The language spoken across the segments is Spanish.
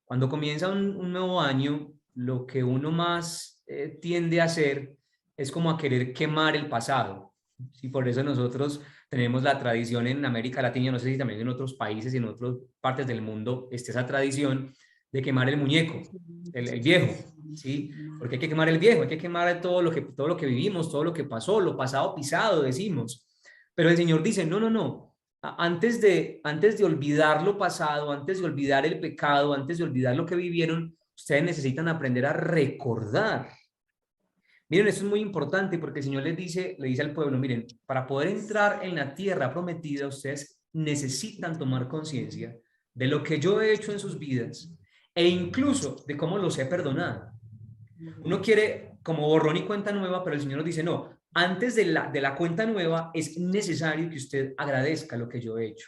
Cuando comienza un nuevo año, lo que uno más tiende a hacer es como a querer quemar el pasado. Y por eso nosotros tenemos la tradición en América Latina, no sé si también en otros países y en otras partes del mundo esté esa tradición de quemar el muñeco, el viejo, ¿sí? Porque hay que quemar el viejo, hay que quemar todo lo que vivimos, todo lo que pasó, lo pasado pisado, decimos. Pero el Señor dice, no, no, no, antes de olvidar lo pasado, antes de olvidar el pecado, antes de olvidar lo que vivieron, ustedes necesitan aprender a recordar. Miren, esto es muy importante porque el Señor le dice al pueblo, miren, para poder entrar en la tierra prometida, ustedes necesitan tomar conciencia de lo que yo he hecho en sus vidas e incluso de cómo los he perdonado. Uno quiere como borrón y cuenta nueva, pero el Señor nos dice, no, antes de la cuenta nueva es necesario que usted agradezca lo que yo he hecho,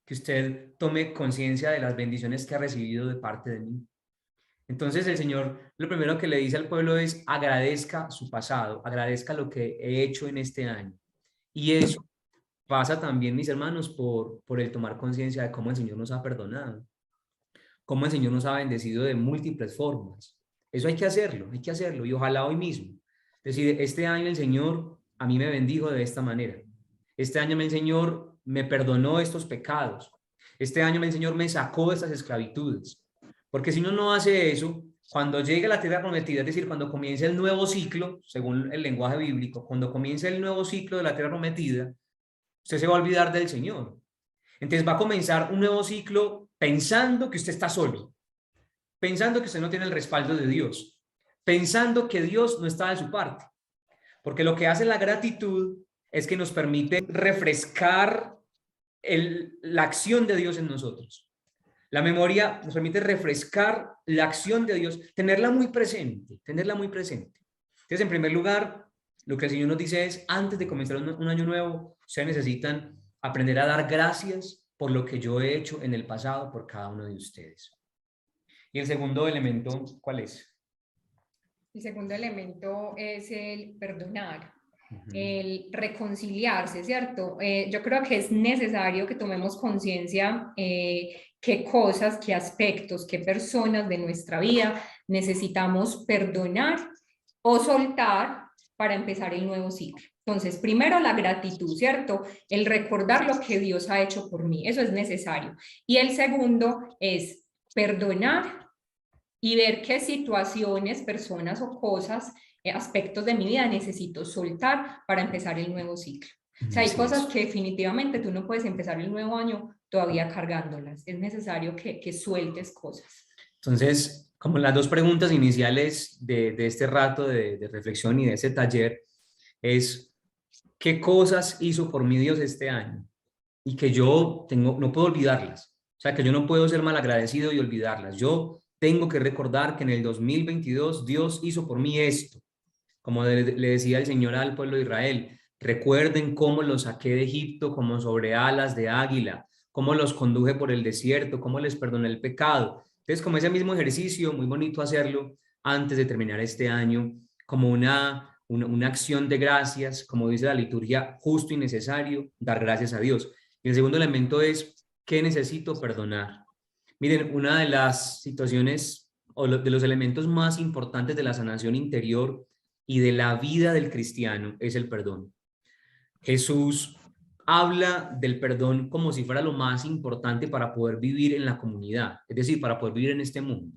que usted tome conciencia de las bendiciones que ha recibido de parte de mí. Entonces el Señor lo primero que le dice al pueblo es agradezca su pasado, agradezca lo que he hecho en este año. Y eso pasa también, mis hermanos, por el tomar conciencia de cómo el Señor nos ha perdonado, cómo el Señor nos ha bendecido de múltiples formas. Eso hay que hacerlo y ojalá hoy mismo. Es decir, este año el Señor a mí me bendijo de esta manera. Este año el Señor me perdonó estos pecados. Este año el Señor me sacó de estas esclavitudes. Porque si uno no hace eso, cuando llegue a la tierra prometida, es decir, cuando comience el nuevo ciclo, según el lenguaje bíblico, cuando comience el nuevo ciclo de la tierra prometida, usted se va a olvidar del Señor. Entonces va a comenzar un nuevo ciclo pensando que usted está solo, pensando que usted no tiene el respaldo de Dios, pensando que Dios no está de su parte. Porque lo que hace la gratitud es que nos permite refrescar la acción de Dios en nosotros. La memoria nos permite refrescar la acción de Dios, tenerla muy presente, tenerla muy presente. Entonces, en primer lugar, lo que el Señor nos dice es, antes de comenzar un año nuevo, ustedes necesitan aprender a dar gracias por lo que yo he hecho en el pasado por cada uno de ustedes. Y el segundo elemento, ¿cuál es? El segundo elemento es el perdonar, el reconciliarse, ¿cierto? Yo creo que es necesario que tomemos conciencia qué cosas, qué aspectos, qué personas de nuestra vida necesitamos perdonar o soltar para empezar el nuevo ciclo. Entonces, primero la gratitud, ¿cierto? El recordar lo que Dios ha hecho por mí, eso es necesario. Y el segundo es perdonar y ver qué situaciones, personas o cosas, aspectos de mi vida necesito soltar para empezar el nuevo ciclo. O sea, hay cosas que definitivamente tú no puedes empezar el nuevo año todavía cargándolas. Es necesario que sueltes cosas. Entonces, como las dos preguntas iniciales de este rato de reflexión y de este taller es, ¿qué cosas hizo por mí Dios este año? Y que yo no puedo olvidarlas. O sea, que yo no puedo ser malagradecido y olvidarlas. Yo tengo que recordar que en el 2022 Dios hizo por mí esto. Como le decía el Señor al pueblo de Israel, recuerden cómo los saqué de Egipto como sobre alas de águila, cómo los conduje por el desierto, cómo les perdoné el pecado. Entonces, como ese mismo ejercicio, muy bonito hacerlo antes de terminar este año, como una acción de gracias, como dice la liturgia, justo y necesario, dar gracias a Dios. Y el segundo elemento es, ¿qué necesito perdonar? Miren, una de las situaciones o de los elementos más importantes de la sanación interior y de la vida del cristiano es el perdón. Jesús habla del perdón como si fuera lo más importante para poder vivir en la comunidad, es decir, para poder vivir en este mundo.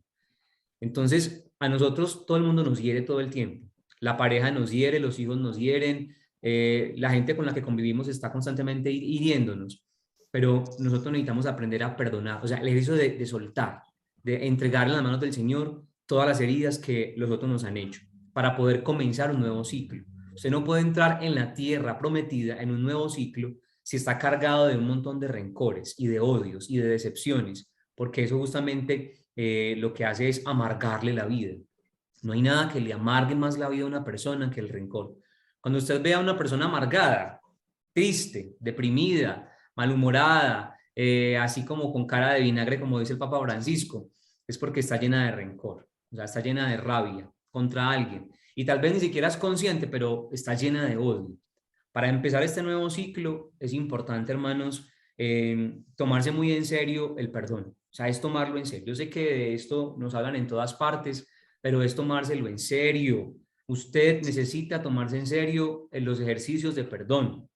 Entonces, a nosotros todo el mundo nos hiere todo el tiempo. La pareja nos hiere, los hijos nos hieren, la gente con la que convivimos está constantemente hiriéndonos, pero nosotros necesitamos aprender a perdonar, o sea, el ejercicio de soltar, de entregarle en las manos del Señor todas las heridas que los otros nos han hecho, para poder comenzar un nuevo ciclo. Usted no puede entrar en la tierra prometida en un nuevo ciclo si está cargado de un montón de rencores y de odios y de decepciones, porque eso justamente lo que hace es amargarle la vida. No hay nada que le amargue más la vida a una persona que el rencor. Cuando usted ve a una persona amargada, triste, deprimida, malhumorada, así como con cara de vinagre, como dice el Papa Francisco, es porque está llena de rencor, o sea, está llena de rabia contra alguien. Y tal vez ni siquiera es consciente, pero está llena de odio. Para empezar este nuevo ciclo, es importante, hermanos, tomarse muy en serio el perdón. O sea, es tomarlo en serio. Yo sé que de esto nos hablan en todas partes, pero es tomárselo en serio. Usted necesita tomarse en serio en los ejercicios de perdón.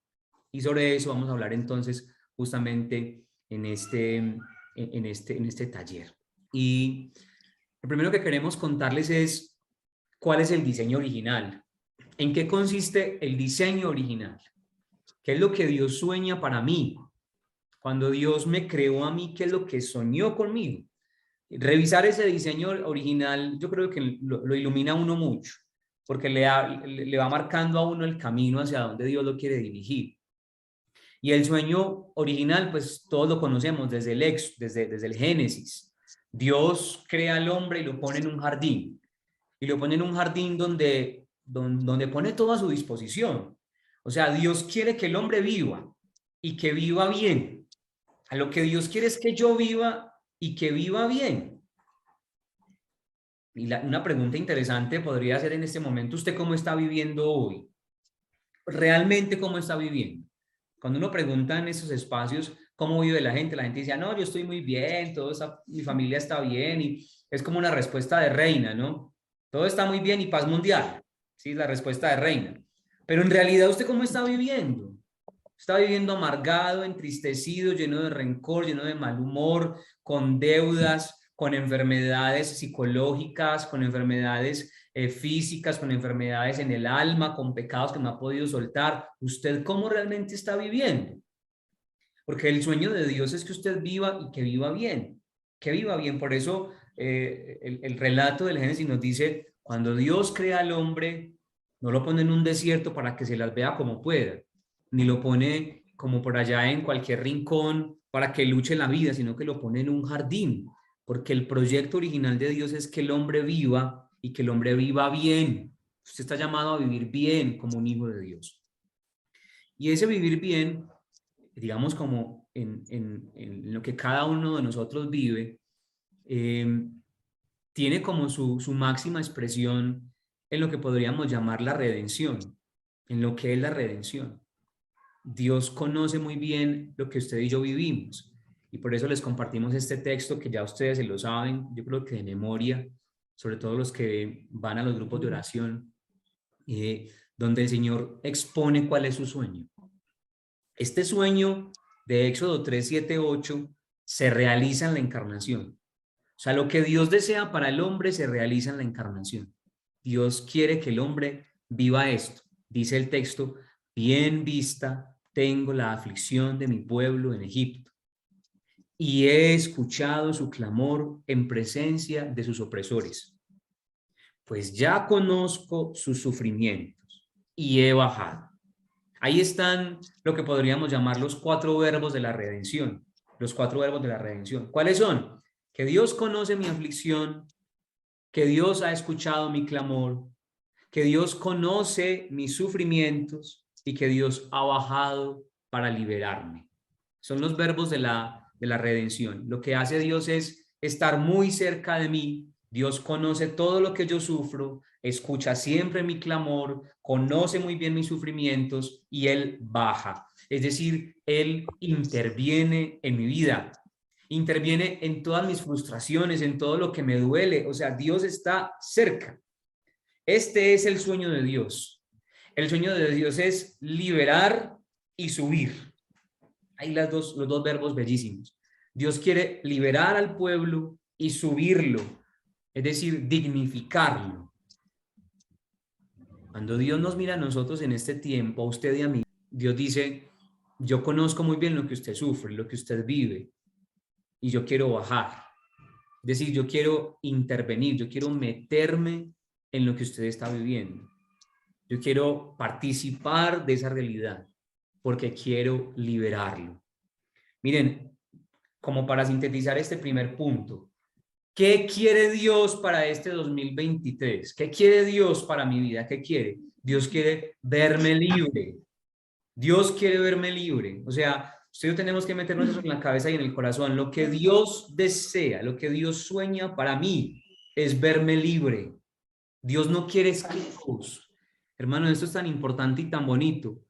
Y sobre eso vamos a hablar entonces justamente en este taller. Y lo primero que queremos contarles es cuál es el diseño original. ¿En qué consiste el diseño original? ¿Qué es lo que Dios sueña para mí? Cuando Dios me creó a mí, ¿qué es lo que soñó conmigo? Revisar ese diseño original, yo creo que lo ilumina a uno mucho, porque le va marcando a uno el camino hacia donde Dios lo quiere dirigir. Y el sueño original, pues todos lo conocemos desde desde el Génesis. Dios crea al hombre y lo pone en un jardín. Y lo pone en un jardín donde pone todo a su disposición. O sea, Dios quiere que el hombre viva y que viva bien. A lo que Dios quiere es que yo viva y que viva bien. Y una pregunta interesante podría ser en este momento, ¿usted cómo está viviendo hoy? ¿Realmente cómo está viviendo? Cuando uno pregunta en esos espacios cómo vive la gente dice, no, yo estoy muy bien, mi familia está bien, y es como una respuesta de reina, ¿no? Todo está muy bien y paz mundial, ¿sí? La respuesta de reina. Pero en realidad, ¿usted cómo está viviendo? Está viviendo amargado, entristecido, lleno de rencor, lleno de mal humor, con deudas, con enfermedades psicológicas, con enfermedades físicas, con enfermedades en el alma, con pecados que no ha podido soltar. ¿Usted cómo realmente está viviendo? Porque el sueño de Dios es que usted viva y que viva bien, que viva bien. Por eso el relato del Génesis nos dice, cuando Dios crea al hombre, no lo pone en un desierto para que se las vea como pueda, ni lo pone como por allá en cualquier rincón para que luche la vida, sino que lo pone en un jardín, porque el proyecto original de Dios es que el hombre viva y que el hombre viva bien. Usted está llamado a vivir bien como un hijo de Dios. Y ese vivir bien, digamos como en lo que cada uno de nosotros vive, tiene como su máxima expresión en lo que podríamos llamar la redención, en lo que es la redención. Dios conoce muy bien lo que usted y yo vivimos y por eso les compartimos este texto que ya ustedes se lo saben, yo creo que de memoria, sobre todo los que van a los grupos de oración, donde el Señor expone cuál es su sueño. Este sueño de Éxodo 3, 7, 8 se realiza en la encarnación. O sea, lo que Dios desea para el hombre se realiza en la encarnación. Dios quiere que el hombre viva esto. Dice el texto, bien vista tengo la aflicción de mi pueblo en Egipto y he escuchado su clamor en presencia de sus opresores. Pues ya conozco sus sufrimientos y he bajado. Ahí están lo que podríamos llamar los 4 verbos de la redención. Los 4 verbos de la redención. ¿Cuáles son? Que Dios conoce mi aflicción, que Dios ha escuchado mi clamor, que Dios conoce mis sufrimientos y que Dios ha bajado para liberarme. Son los verbos de la redención. Lo que hace Dios es estar muy cerca de mí. Dios conoce todo lo que yo sufro, escucha siempre mi clamor, conoce muy bien mis sufrimientos y Él baja. Es decir, Él interviene en mi vida, interviene en todas mis frustraciones, en todo lo que me duele. O sea, Dios está cerca. Este es el sueño de Dios. El sueño de Dios es liberar y subir. Hay los dos verbos bellísimos. Dios quiere liberar al pueblo y subirlo, es decir, dignificarlo. Cuando Dios nos mira a nosotros en este tiempo, a usted y a mí, Dios dice, yo conozco muy bien lo que usted sufre, lo que usted vive, y yo quiero bajar. Es decir, yo quiero intervenir, yo quiero meterme en lo que usted está viviendo. Yo quiero participar de esa realidad porque quiero liberarlo. Miren, como para sintetizar este primer punto, ¿qué quiere Dios para este 2023? ¿Qué quiere Dios para mi vida? ¿Qué quiere? Dios quiere verme libre. Dios quiere verme libre. O sea, usted y yo tenemos que meternos eso en la cabeza y en el corazón. Lo que Dios desea, lo que Dios sueña para mí es verme libre. Dios no quiere esclavos. Hermano, esto es tan importante y tan bonito,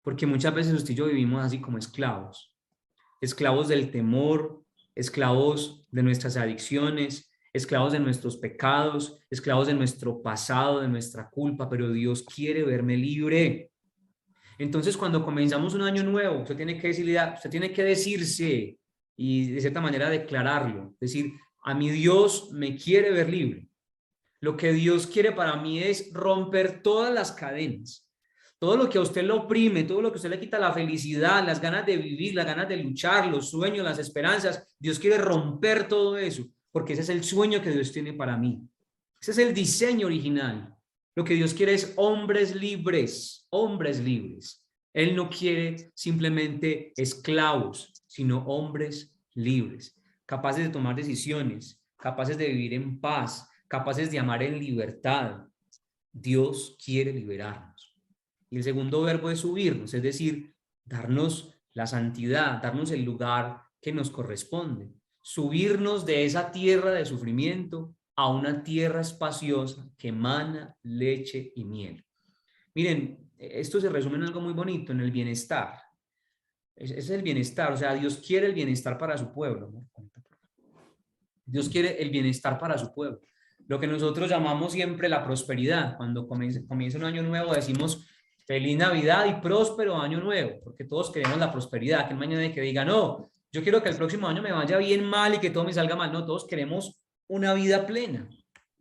porque muchas veces usted y yo vivimos así como esclavos. esclavos del temor, esclavos de nuestras adicciones, esclavos de nuestros pecados, esclavos de nuestro pasado, de nuestra culpa, pero Dios quiere verme libre. Entonces, cuando comenzamos un año nuevo, usted tiene que usted tiene que decirse y de cierta manera declararlo, decir, a mi Dios me quiere ver libre. Lo que Dios quiere para mí es romper todas las cadenas. Todo lo que a usted lo oprime, todo lo que a usted le quita la felicidad, las ganas de vivir, las ganas de luchar, los sueños, las esperanzas, Dios quiere romper todo eso, porque ese es el sueño que Dios tiene para mí. Ese es el diseño original. Lo que Dios quiere es hombres libres, hombres libres. Él no quiere simplemente esclavos, sino hombres libres, capaces de tomar decisiones, capaces de vivir en paz, capaces de amar en libertad. Dios quiere liberarnos. Y el segundo verbo es subirnos, es decir, darnos la santidad, darnos el lugar que nos corresponde. Subirnos de esa tierra de sufrimiento a una tierra espaciosa que emana leche y miel. Miren, esto se resume en algo muy bonito, en el bienestar. Ese es el bienestar, o sea, Dios quiere el bienestar para su pueblo, ¿no? Dios quiere el bienestar para su pueblo. Lo que nosotros llamamos siempre la prosperidad. Cuando comienza un año nuevo decimos feliz Navidad y próspero año nuevo, porque todos queremos la prosperidad. Que mañana hay que diga, no, yo quiero que el próximo año me vaya bien mal y que todo me salga mal. No, todos queremos una vida plena,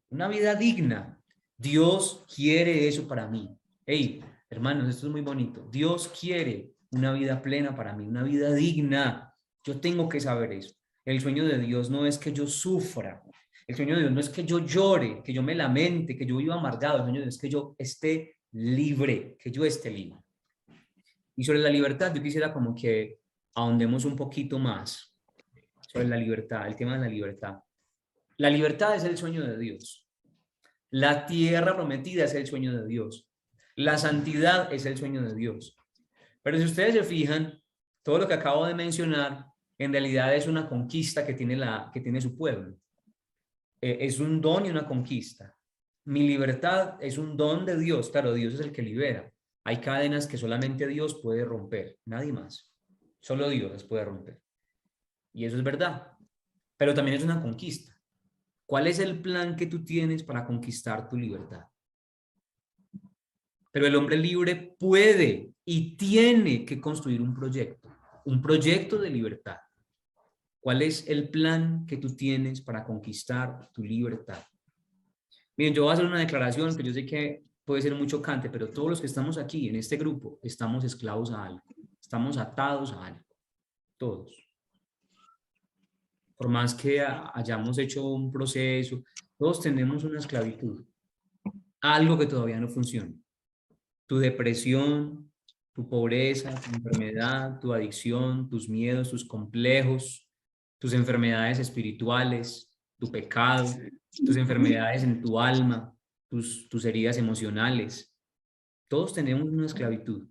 una vida digna. Dios quiere eso para mí. Hey, hermanos, esto es muy bonito. Dios quiere una vida plena para mí, una vida digna. Yo tengo que saber eso. El sueño de Dios no es que yo sufra. El sueño de Dios no es que yo llore, que yo me lamente, que yo viva amargado. El sueño de Dios es que yo esté libre, que yo esté libre. Y sobre la libertad, yo quisiera como que ahondemos un poquito más sobre la libertad, el tema de la libertad. La libertad es el sueño de Dios. La tierra prometida es el sueño de Dios. La santidad es el sueño de Dios. Pero si ustedes se fijan, todo lo que acabo de mencionar en realidad es una conquista que tiene su pueblo. Es un don y una conquista. Mi libertad es un don de Dios. Claro, Dios es el que libera. Hay cadenas que solamente Dios puede romper, nadie más. Solo Dios las puede romper. Y eso es verdad. Pero también es una conquista. ¿Cuál es el plan que tú tienes para conquistar tu libertad? Pero el hombre libre puede y tiene que construir un proyecto de libertad. ¿Cuál es el plan que tú tienes para conquistar tu libertad? Miren, yo voy a hacer una declaración que yo sé que puede ser muy chocante, pero todos los que estamos aquí en este grupo estamos esclavos a algo, estamos atados a algo, todos. Por más que hayamos hecho un proceso, todos tenemos una esclavitud, algo que todavía no funciona. Tu depresión, tu pobreza, tu enfermedad, tu adicción, tus miedos, tus complejos, tus enfermedades espirituales, tu pecado, tus enfermedades en tu alma, tus heridas emocionales. Todos tenemos una esclavitud.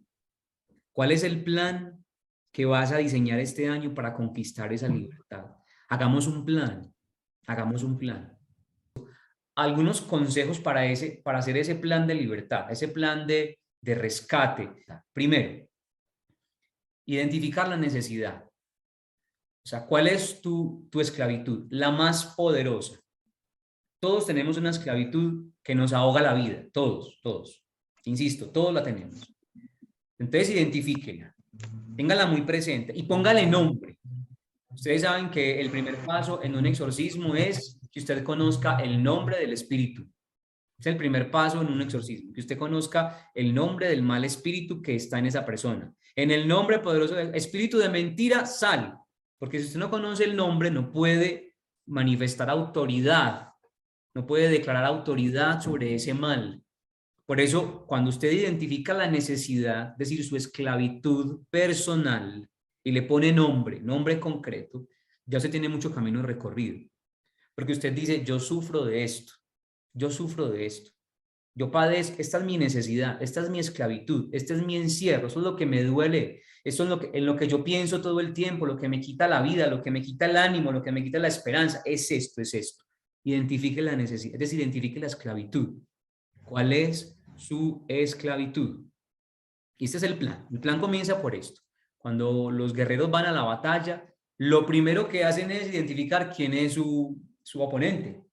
¿Cuál es el plan que vas a diseñar este año para conquistar esa libertad? Hagamos un plan, hagamos un plan. Algunos consejos para hacer ese plan de libertad, ese plan de rescate. Primero, identificar la necesidad. O sea, ¿cuál es tu esclavitud? La más poderosa. Todos tenemos una esclavitud que nos ahoga la vida. Todos. Insisto, todos la tenemos. Entonces, identifíquela. Téngala muy presente y póngale nombre. Ustedes saben que el primer paso en un exorcismo es que usted conozca el nombre del espíritu. Es el primer paso en un exorcismo, que usted conozca el nombre del mal espíritu que está en esa persona. En el nombre poderoso del espíritu de mentira, sal. Porque si usted no conoce el nombre, no puede manifestar autoridad, no puede declarar autoridad sobre ese mal. Por eso, cuando usted identifica la necesidad, es decir, su esclavitud personal, y le pone nombre concreto, ya usted tiene mucho camino recorrido. Porque usted dice, yo sufro de esto. Yo padezco, esta es mi necesidad, esta es mi esclavitud, este es mi encierro, eso es lo que me duele, eso es en lo que yo pienso todo el tiempo, lo que me quita la vida, lo que me quita el ánimo, lo que me quita la esperanza, es esto. Identifique la necesidad, es decir, identifique la esclavitud. ¿Cuál es su esclavitud? Y este es el plan. El plan comienza por esto. Cuando los guerreros van a la batalla, lo primero que hacen es identificar quién es su oponente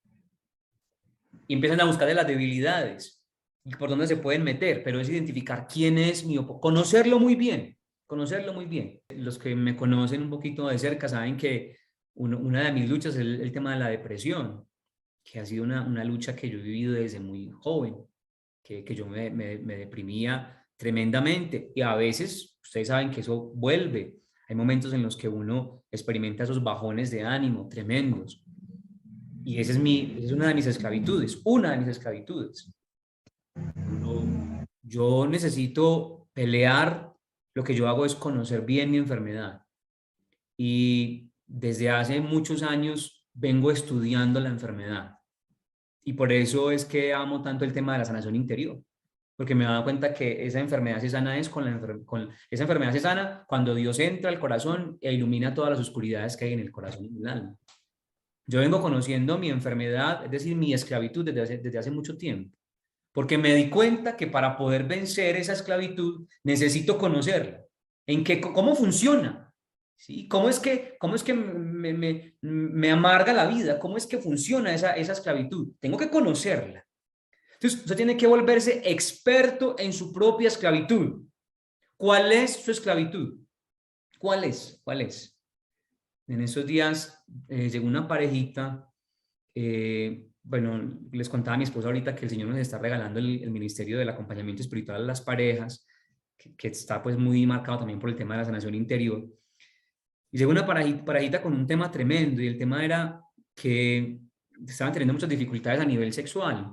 y empiezan a buscar de las debilidades y por dónde se pueden meter, pero es identificar quién es mi oponente, conocerlo muy bien, conocerlo muy bien. Los que me conocen un poquito de cerca saben que una de mis luchas es el tema de la depresión, que ha sido una lucha que yo he vivido desde muy joven, que yo me deprimía tremendamente y a veces ustedes saben que eso vuelve. Hay momentos en los que uno experimenta esos bajones de ánimo tremendos. Y esa es una de mis esclavitudes, una de mis esclavitudes. Yo necesito pelear, lo que yo hago es conocer bien mi enfermedad. Y desde hace muchos años vengo estudiando la enfermedad. Y por eso es que amo tanto el tema de la sanación interior. Porque me he dado cuenta que esa enfermedad se sana esa enfermedad se sana cuando Dios entra al corazón e ilumina todas las oscuridades que hay en el corazón y en el alma. Yo vengo conociendo mi enfermedad, es decir, mi esclavitud desde hace mucho tiempo, porque me di cuenta que para poder vencer esa esclavitud necesito conocerla, cómo funciona, ¿sí? Cómo es que me amarga la vida, cómo es que funciona esa esclavitud. Tengo que conocerla. Entonces, usted tiene que volverse experto en su propia esclavitud. ¿Cuál es su esclavitud? ¿Cuál es? ¿Cuál es? En esos días llegó una parejita, bueno, les contaba a mi esposa ahorita que el Señor nos está regalando el ministerio del acompañamiento espiritual a las parejas, que está pues muy marcado también por el tema de la sanación interior. Y llegó una parejita con un tema tremendo y el tema era que estaban teniendo muchas dificultades a nivel sexual.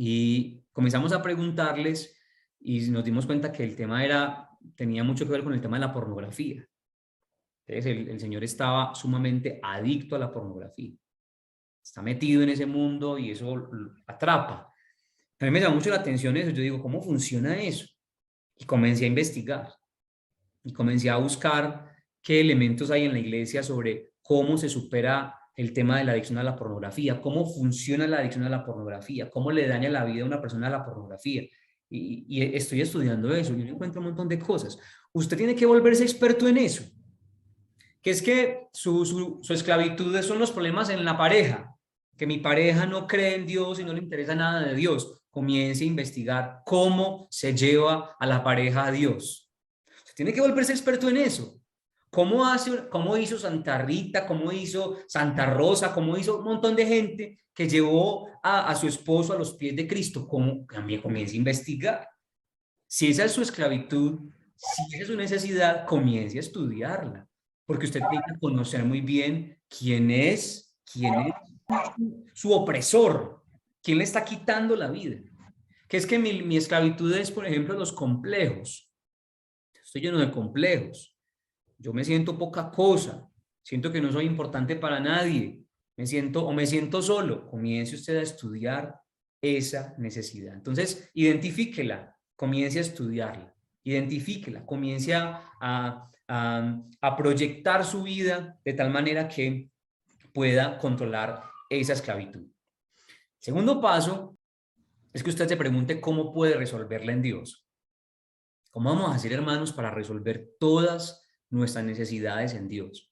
Y comenzamos a preguntarles y nos dimos cuenta que el tema tenía mucho que ver con el tema de la pornografía. Entonces el señor estaba sumamente adicto a la pornografía. Está metido en ese mundo y eso lo atrapa. A mí me llama mucho la atención eso. Yo digo, ¿cómo funciona eso? Y comencé a investigar. Y comencé a buscar qué elementos hay en la iglesia sobre cómo se supera el tema de la adicción a la pornografía, cómo funciona la adicción a la pornografía, cómo le daña la vida a una persona a la pornografía. Y estoy estudiando eso y encuentro un montón de cosas. Usted tiene que volverse experto en eso, que es que su esclavitud son los problemas en la pareja, que mi pareja no cree en Dios y no le interesa nada de Dios. Comience a investigar cómo se lleva a la pareja a Dios. Usted tiene que volverse experto en eso. ¿Cómo hizo Santa Rita? ¿Cómo hizo Santa Rosa? ¿Cómo hizo un montón de gente que llevó a su esposo a los pies de Cristo? ¿Cómo? También comience a investigar. Si esa es su esclavitud, si esa es su necesidad, comience a estudiarla. Porque usted tiene que conocer muy bien quién es su opresor, quién le está quitando la vida. Que es que mi esclavitud es, por ejemplo, los complejos. Estoy lleno de complejos. Yo me siento poca cosa, siento que no soy importante para nadie, me siento solo. Comience usted a estudiar esa necesidad. Entonces, identifíquela, comience a estudiarla, identifíquela, comience a proyectar su vida de tal manera que pueda controlar esa esclavitud. Segundo paso es que usted se pregunte cómo puede resolverla en Dios. ¿Cómo vamos a hacer, hermanos, para resolver todas nuestras necesidades en Dios?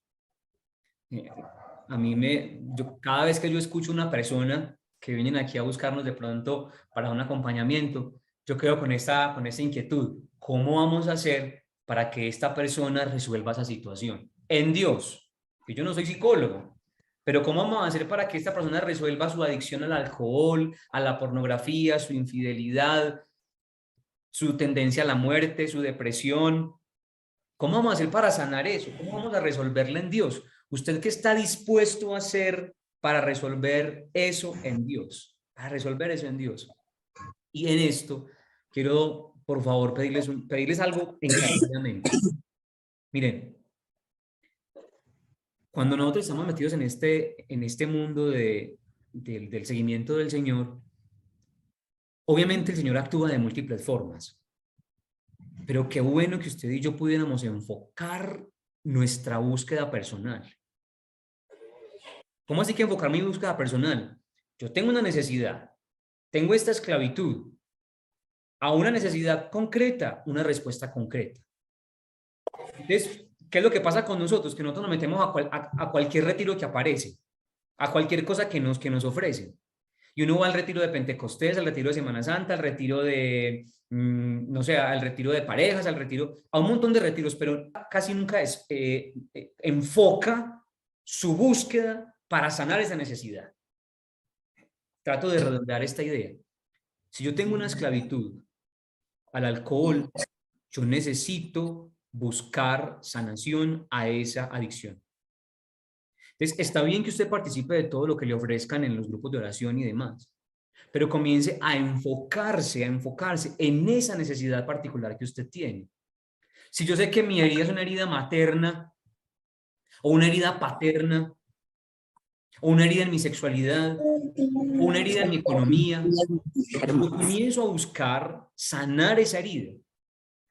Cada vez que yo escucho una persona que vienen aquí a buscarnos de pronto para un acompañamiento, yo quedo con esta inquietud. ¿Cómo vamos a hacer para que esta persona resuelva esa situación? En Dios, que yo no soy psicólogo, pero ¿cómo vamos a hacer para que esta persona resuelva su adicción al alcohol, a la pornografía, su infidelidad, su tendencia a la muerte, su depresión? ¿Cómo vamos a hacer para sanar eso? ¿Cómo vamos a resolverla en Dios? ¿Usted qué está dispuesto a hacer para resolver eso en Dios? Para resolver eso en Dios. Y en esto quiero, por favor, pedirles algo encarecidamente. Miren, cuando nosotros estamos metidos en este mundo del seguimiento del Señor, obviamente el Señor actúa de múltiples formas. Pero qué bueno que usted y yo pudiéramos enfocar nuestra búsqueda personal. ¿Cómo así que enfocar mi búsqueda personal? Yo tengo una necesidad, tengo esta esclavitud. A una necesidad concreta, una respuesta concreta. Entonces, ¿qué es lo que pasa con nosotros? Que nosotros nos metemos a cualquier retiro que aparece, a cualquier cosa que nos ofrecen. Y uno va al retiro de Pentecostés, al retiro de Semana Santa, al retiro de, no sé, al retiro de parejas, a un montón de retiros, pero casi nunca enfoca su búsqueda para sanar esa necesidad. Trato de redondear esta idea. Si yo tengo una esclavitud al alcohol, yo necesito buscar sanación a esa adicción. Entonces, está bien que usted participe de todo lo que le ofrezcan en los grupos de oración y demás, pero comience a enfocarse en esa necesidad particular que usted tiene. Si yo sé que mi herida es una herida materna o una herida paterna o una herida en mi sexualidad o una herida en mi economía, yo comienzo a buscar sanar esa herida,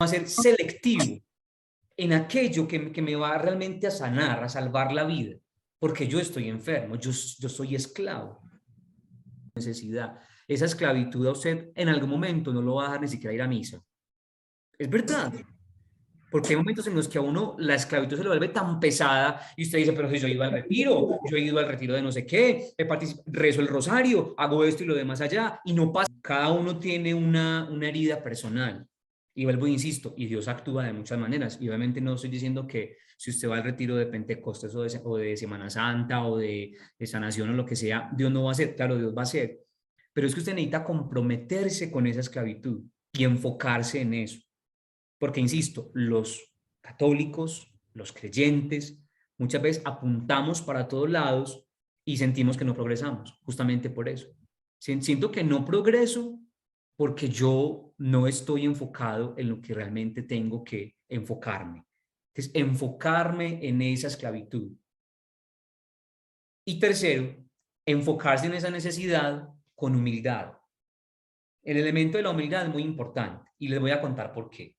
a ser selectivo en aquello que me va realmente a sanar, a salvar la vida, porque yo estoy enfermo, yo soy esclavo. Necesidad. Esa esclavitud a usted en algún momento no lo va a dejar ni siquiera ir a misa. Es verdad. Porque hay momentos en los que a uno la esclavitud se le vuelve tan pesada y usted dice, pero si yo he ido al retiro, yo he ido al retiro de no sé qué, rezo el rosario, hago esto y lo demás allá, y no pasa. Cada uno tiene una herida personal. Y vuelvo e insisto, y Dios actúa de muchas maneras. Y obviamente no estoy diciendo que si usted va al retiro de Pentecostés o de Semana Santa o de sanación o lo que sea, Dios no va a hacer. Claro, Dios va a hacer. Pero es que usted necesita comprometerse con esa esclavitud y enfocarse en eso. Porque, insisto, los católicos, los creyentes, muchas veces apuntamos para todos lados y sentimos que no progresamos, justamente por eso. Siento que no progreso porque yo no estoy enfocado en lo que realmente tengo que enfocarme. Entonces, enfocarme en esa esclavitud. Y tercero, enfocarse en esa necesidad con humildad. El elemento de la humildad es muy importante y les voy a contar por qué.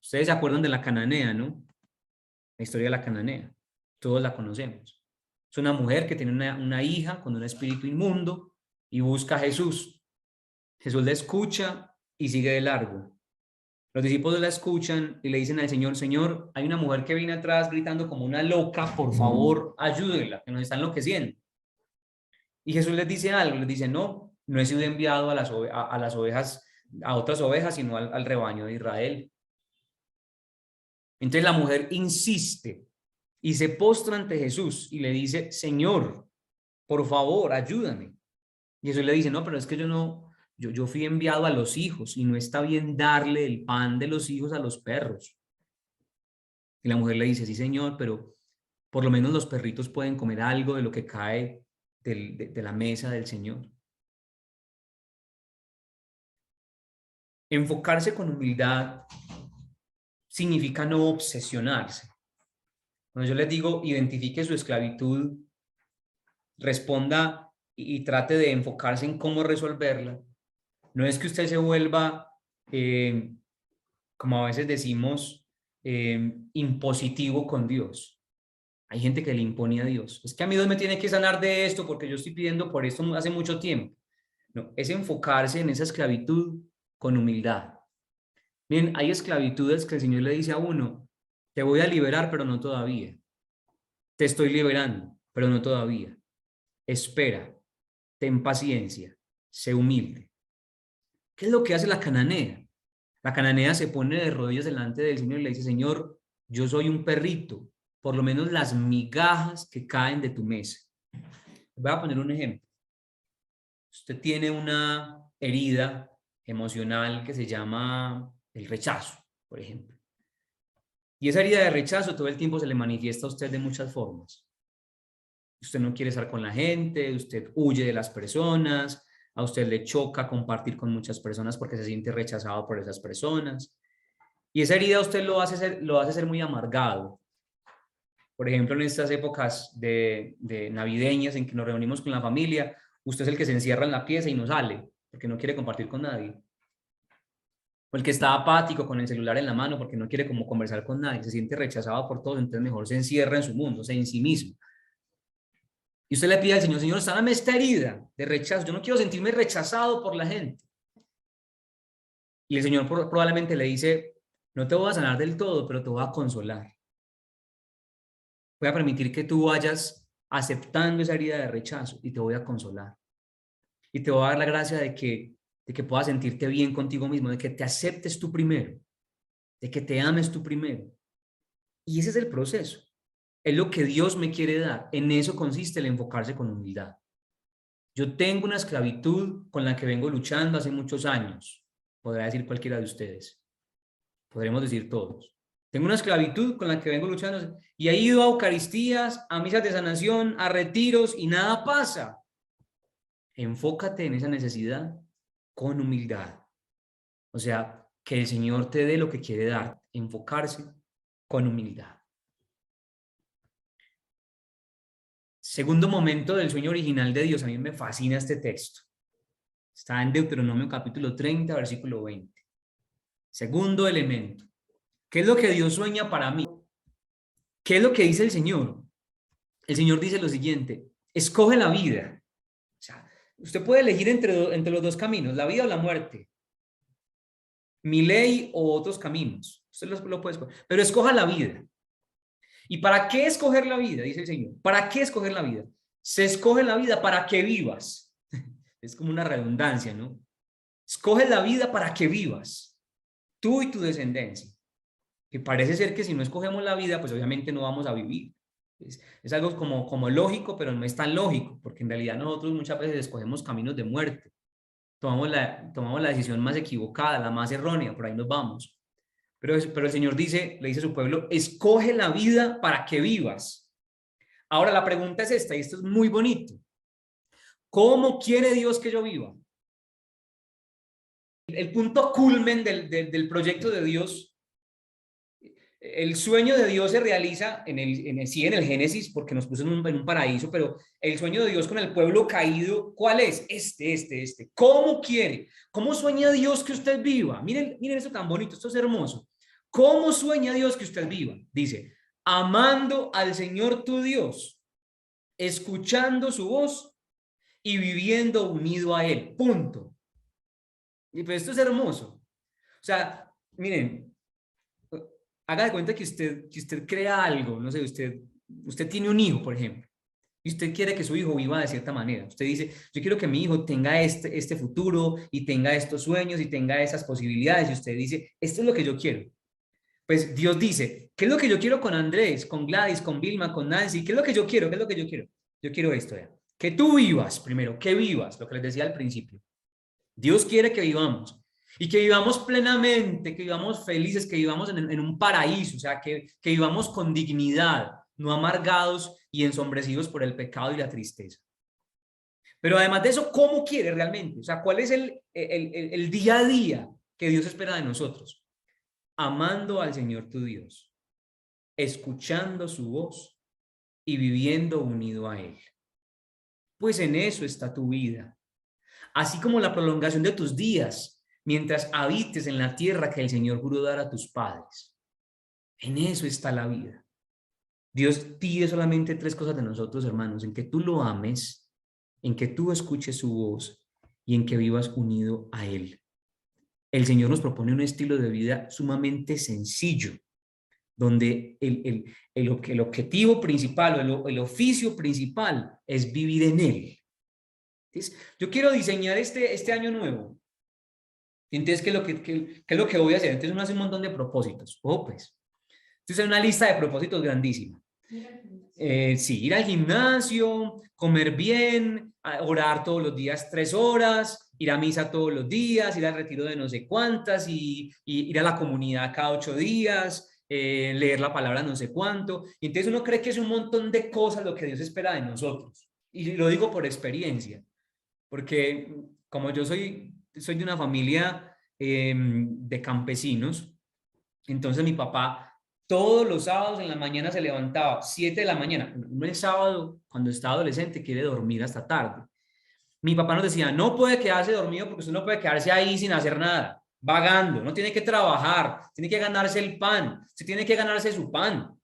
Ustedes se acuerdan de la cananea, ¿no? La historia de la cananea. Todos la conocemos. Es una mujer que tiene una hija con un espíritu inmundo y busca a Jesús. Jesús la escucha y sigue de largo. Los discípulos la escuchan y le dicen al Señor, Señor, hay una mujer que viene atrás gritando como una loca, por favor, ayúdenla, que nos está enloqueciendo. Y Jesús les dice algo, les dice, no he sido enviado a las ovejas, a otras ovejas, sino al rebaño de Israel. Entonces la mujer insiste y se postra ante Jesús y le dice, Señor, por favor, ayúdame. Y Jesús le dice, no, pero es que yo fui enviado a los hijos y no está bien darle el pan de los hijos a los perros. Y la mujer le dice, sí, Señor, pero por lo menos los perritos pueden comer algo de lo que cae de la mesa del Señor. Enfocarse con humildad significa no obsesionarse. Cuando yo les digo, identifique su esclavitud, responda y trate de enfocarse en cómo resolverla, no es que usted se vuelva, como a veces decimos, impositivo con Dios. Hay gente que le impone a Dios. Es que a mí Dios me tiene que sanar de esto porque yo estoy pidiendo por esto hace mucho tiempo. No, es enfocarse en esa esclavitud con humildad. Bien, hay esclavitudes que el Señor le dice a uno, te voy a liberar, pero no todavía. Te estoy liberando, pero no todavía. Espera, ten paciencia, sé humilde. ¿Qué es lo que hace la cananea? La cananea se pone de rodillas delante del Señor y le dice, Señor, yo soy un perrito, por lo menos las migajas que caen de tu mesa. Voy a poner un ejemplo. Usted tiene una herida emocional que se llama el rechazo, por ejemplo. Y esa herida de rechazo todo el tiempo se le manifiesta a usted de muchas formas. Usted no quiere estar con la gente, usted huye de las personas, a usted le choca compartir con muchas personas porque se siente rechazado por esas personas. Y esa herida usted lo hace ser muy amargado. Por ejemplo, en estas épocas de navideñas en que nos reunimos con la familia, usted es el que se encierra en la pieza y no sale porque no quiere compartir con nadie. O el que está apático con el celular en la mano porque no quiere como conversar con nadie, se siente rechazado por todos, entonces mejor se encierra en su mundo, o sea, en sí mismo. Y usted le pide al Señor, Señor, sáname esta herida de rechazo. Yo no quiero sentirme rechazado por la gente. Y el Señor probablemente le dice, No te voy a sanar del todo, pero te voy a consolar. Voy a permitir que tú vayas aceptando esa herida de rechazo y te voy a consolar. Y te voy a dar la gracia de que puedas sentirte bien contigo mismo, de que te aceptes tú primero, de que te ames tú primero. Y ese es el proceso. Es lo que Dios me quiere dar. En eso consiste el enfocarse con humildad. Yo tengo una esclavitud con la que vengo luchando hace muchos años. Podrá decir cualquiera de ustedes. Podremos decir todos. Tengo una esclavitud con la que vengo luchando y he ido a Eucaristías, a misas de sanación, a retiros y nada pasa. Enfócate en esa necesidad con humildad. O sea, que el Señor te dé lo que quiere dar. Enfocarse con humildad. Segundo momento del sueño original de Dios. A mí me fascina este texto. Está en Deuteronomio capítulo 30, versículo 20. Segundo elemento. ¿Qué es lo que Dios sueña para mí? ¿Qué es lo que dice el Señor? El Señor dice lo siguiente: escoge la vida. O sea, usted puede elegir entre los dos caminos, la vida o la muerte. Mi ley o otros caminos. Usted lo puede escoger, pero escoja la vida. ¿Y para qué escoger la vida? Dice el Señor. ¿Para qué escoger la vida? Se escoge la vida para que vivas. Es como una redundancia, ¿no? Escoge la vida para que vivas, tú y tu descendencia. Que parece ser que si no escogemos la vida, pues obviamente no vamos a vivir. Es algo como lógico, pero no es tan lógico, porque en realidad nosotros muchas veces escogemos caminos de muerte. Tomamos la decisión más equivocada, la más errónea, por ahí nos vamos. Pero el Señor le dice a su pueblo: escoge la vida para que vivas. Ahora la pregunta es esta, y esto es muy bonito. ¿Cómo quiere Dios que yo viva? El punto culmen del proyecto de Dios, el sueño de Dios se realiza en el Génesis, porque nos puso en un paraíso, pero el sueño de Dios con el pueblo caído, ¿cuál es? Este. ¿Cómo quiere? ¿Cómo sueña Dios que usted viva? Miren esto tan bonito, esto es hermoso. ¿Cómo sueña Dios que usted viva? Dice: amando al Señor tu Dios, escuchando su voz y viviendo unido a Él. Punto. Y pues esto es hermoso. O sea, miren, haga de cuenta que usted crea algo, no sé, usted tiene un hijo, por ejemplo, y usted quiere que su hijo viva de cierta manera. Usted dice: yo quiero que mi hijo tenga este futuro y tenga estos sueños y tenga esas posibilidades. Y usted dice: esto es lo que yo quiero. Pues Dios dice: ¿qué es lo que yo quiero con Andrés, con Gladys, con Vilma, con Nancy? ¿Qué es lo que yo quiero? ¿Qué es lo que yo quiero? Yo quiero esto, ya. Que tú vivas primero, que vivas, lo que les decía al principio. Dios quiere que vivamos y que vivamos plenamente, que vivamos felices, que vivamos en un paraíso, o sea, que vivamos con dignidad, no amargados y ensombrecidos por el pecado y la tristeza. Pero además de eso, ¿cómo quiere realmente? O sea, ¿cuál es el día a día que Dios espera de nosotros? Amando al Señor tu Dios, escuchando su voz y viviendo unido a Él. Pues en eso está tu vida. Así como la prolongación de tus días, mientras habites en la tierra que el Señor juró dar a tus padres. En eso está la vida. Dios pide solamente 3 cosas de nosotros, hermanos: en que tú lo ames, en que tú escuches su voz y en que vivas unido a Él. El Señor nos propone un estilo de vida sumamente sencillo, donde el objetivo principal o el oficio principal es vivir en Él. Entonces, yo quiero diseñar este año nuevo. Entonces, ¿qué es lo que voy a hacer? Entonces uno hace un montón de propósitos. Pues. Entonces hay una lista de propósitos grandísima. Sí, ir al gimnasio, comer bien, orar todos los días 3 horas, ir a misa todos los días, ir al retiro de no sé cuántas y ir a la comunidad cada 8 días, leer la palabra no sé cuánto. Y entonces uno cree que es un montón de cosas lo que Dios espera de nosotros. Y lo digo por experiencia, porque como yo soy de una familia de campesinos, entonces mi papá todos los sábados en la mañana se levantaba 7 de la mañana. Uno el sábado, cuando está adolescente, quiere dormir hasta tarde. Mi papá nos decía: no puede quedarse dormido porque usted no puede quedarse ahí sin hacer nada, vagando, no tiene que trabajar, tiene que ganarse el pan, usted tiene que ganarse su pan,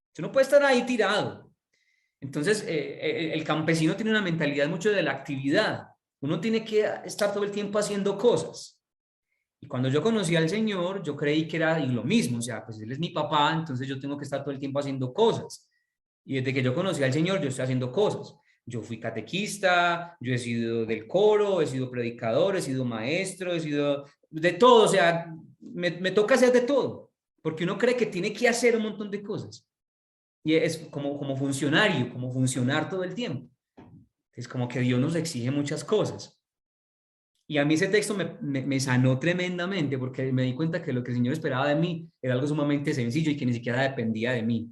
usted no puede estar ahí tirado. Entonces, el campesino tiene una mentalidad mucho de la actividad. Uno tiene que estar todo el tiempo haciendo cosas. Y cuando yo conocí al Señor, yo creí que era lo mismo, o sea, pues Él es mi papá, entonces yo tengo que estar todo el tiempo haciendo cosas. Y desde que yo conocí al Señor, yo estoy haciendo cosas. Yo fui catequista, yo he sido del coro, he sido predicador, he sido maestro, he sido de todo, o sea, me toca hacer de todo, porque uno cree que tiene que hacer un montón de cosas. Y es como funcionario, como funcionar todo el tiempo. Es como que Dios nos exige muchas cosas. Y a mí ese texto me sanó tremendamente porque me di cuenta que lo que el Señor esperaba de mí era algo sumamente sencillo y que ni siquiera dependía de mí.